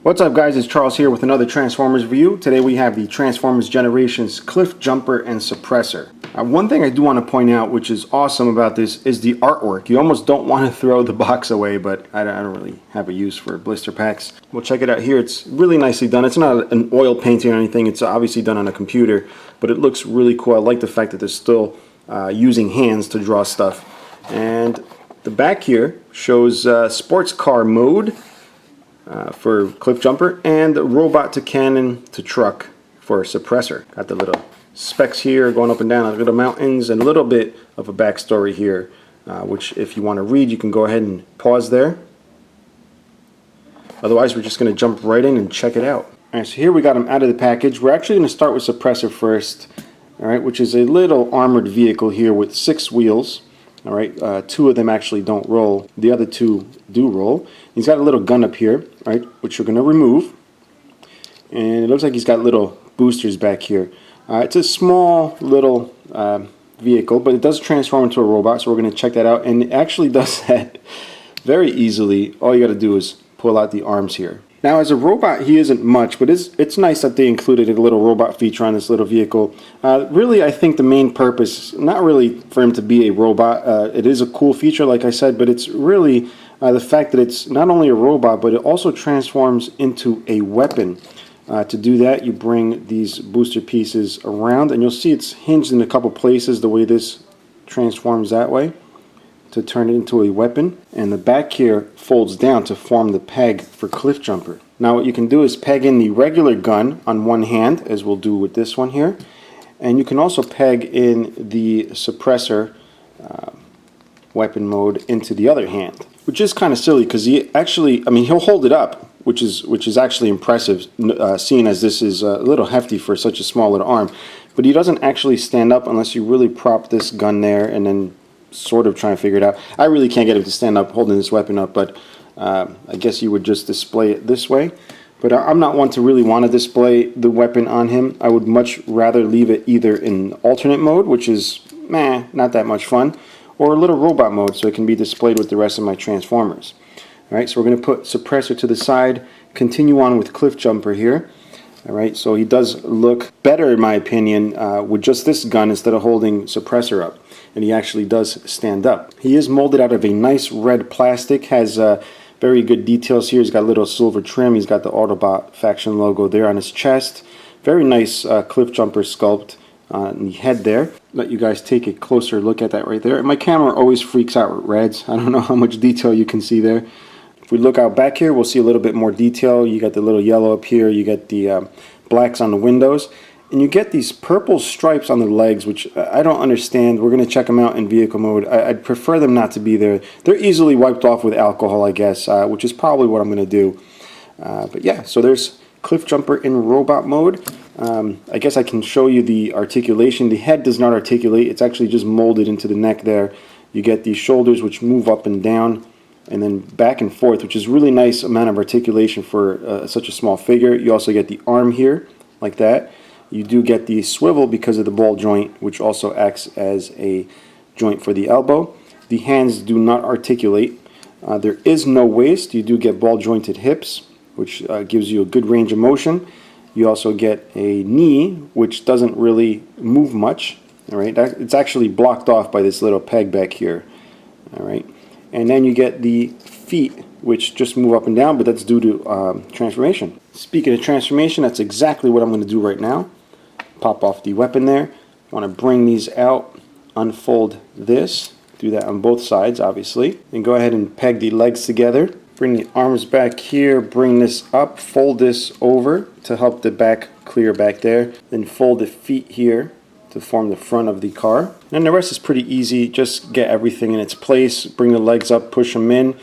What's up guys, it's Charles here with another Transformers review. Today we have the Transformers Generations Cliffjumper and Suppressor. One thing I do want to point out, which is awesome about this, is the artwork. You almost don't want to throw the box away, but I don't really have a use for blister packs. We'll check it out here. It's really nicely done. It's not an oil painting or anything. It's obviously done on a computer, but it looks really cool. I like the fact that they're still using hands to draw stuff. And the back here shows sports car mode for Cliffjumper, and robot to cannon to truck for Suppressor. Got the little specs here going up and down on little mountains, and a little bit of a backstory here, which if you want to read, you can go ahead and pause there. Otherwise, we're just going to jump right in and check it out. Alright, so here we got him out of the package. We're actually going to start with Suppressor first, alright, which is a little armored vehicle here with 6 wheels. Alright, 2 of them actually don't roll. The other 2 do roll. He's got a little gun up here, right, which we're going to remove. And it looks like he's got little boosters back here. It's a small little vehicle, but it does transform into a robot, so we're going to check that out. And it actually does that very easily. All you got to do is pull out the arms here. Now, as a robot, he isn't much, but it's nice that they included a little robot feature on this little vehicle. Really, I think the main purpose, not really for him to be a robot. It is a cool feature, like I said, but it's really the fact that it's not only a robot, but it also transforms into a weapon. To do that, you bring these booster pieces around, and you'll see it's hinged in a couple places the way this transforms that way, to turn it into a weapon. And the back here folds down to form the peg for Cliffjumper. Now what you can do is peg in the regular gun on one hand, as we'll do with this one here, and you can also peg in the Suppressor weapon mode into the other hand, which is kind of silly because he actually, I mean, he'll hold it up, which is actually impressive, seeing as this is a little hefty for such a small little arm, but he doesn't actually stand up unless you really prop this gun there and then sort of trying to figure it out. I really can't get him to stand up holding this weapon up, but I guess you would just display it this way. But I'm not one to really want to display the weapon on him. I would much rather leave it either in alternate mode, which is not that much fun, or a little robot mode so it can be displayed with the rest of my Transformers. Alright, so we're going to put Suppressor to the side, continue on with Cliffjumper here. Alright, so he does look better in my opinion with just this gun instead of holding Suppressor up. And he actually does stand up. He is molded out of a nice red plastic, has very good details here. He's got a little silver trim, he's got the Autobot faction logo there on his chest. Very nice Cliffjumper sculpt on the head there. Let you guys take a closer look at that right there. And my camera always freaks out with reds. I don't know how much detail you can see there. If we look out back here, we'll see a little bit more detail. You got the little yellow up here, you get the blacks on the windows, and you get these purple stripes on the legs, which I don't understand. We're going to check them out in vehicle mode. I'd prefer them not to be there. They're easily wiped off with alcohol, I guess, which is probably what I'm going to do. But yeah, so there's Cliffjumper in robot mode. I guess I can show you the articulation. The head does not articulate. It's actually just molded into the neck there. You get these shoulders which move up and down, and then back and forth, which is really nice amount of articulation for such a small figure. You also get the arm here, like that. You do get the swivel because of the ball joint, which also acts as a joint for the elbow. The hands do not articulate. There is no waist. You do get ball jointed hips, which gives you a good range of motion. You also get a knee, which doesn't really move much. All right, it's actually blocked off by this little peg back here. All right. And then you get the feet, which just move up and down, but that's due to transformation. Speaking of transformation, that's exactly what I'm going to do right now. Pop off the weapon there. I want to bring these out, unfold this, do that on both sides, obviously. And go ahead and peg the legs together. Bring the arms back here, bring this up, fold this over to help the back clear back there. Then fold the feet here to form the front of the car. And the rest is pretty easy. Just get everything in its place, bring the legs up, push them in,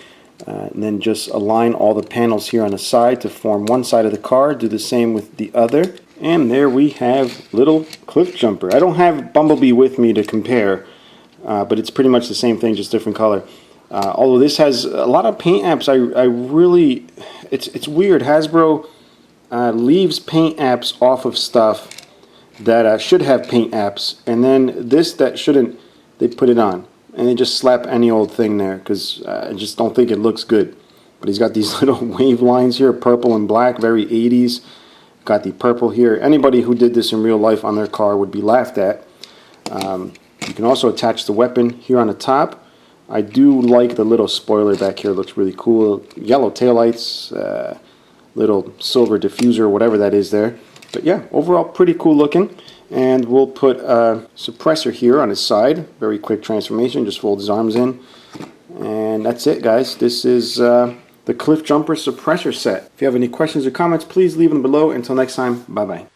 and then just align all the panels here on the side to form one side of the car. Do the same with the other. And there we have little Cliffjumper. I don't have Bumblebee with me to compare, but it's pretty much the same thing, just different color. Although this has a lot of paint apps, I really, it's weird. Hasbro leaves paint apps off of stuff that should have paint apps, and then this that shouldn't, they put it on, and they just slap any old thing there because I just don't think it looks good. But he's got these little wave lines here, purple and black, very 80s. Got the purple here. Anybody who did this in real life on their car would be laughed at. You can also attach the weapon here on the top. I do like the little spoiler back here. It looks really cool. Yellow taillights, little silver diffuser, whatever that is there. But yeah, overall pretty cool looking. And we'll put a suppressor here on his side. Very quick transformation. Just fold his arms in. And that's it, guys. This is the Cliffjumper suppressor set. If you have any questions or comments, please leave them below. Until next time, bye-bye.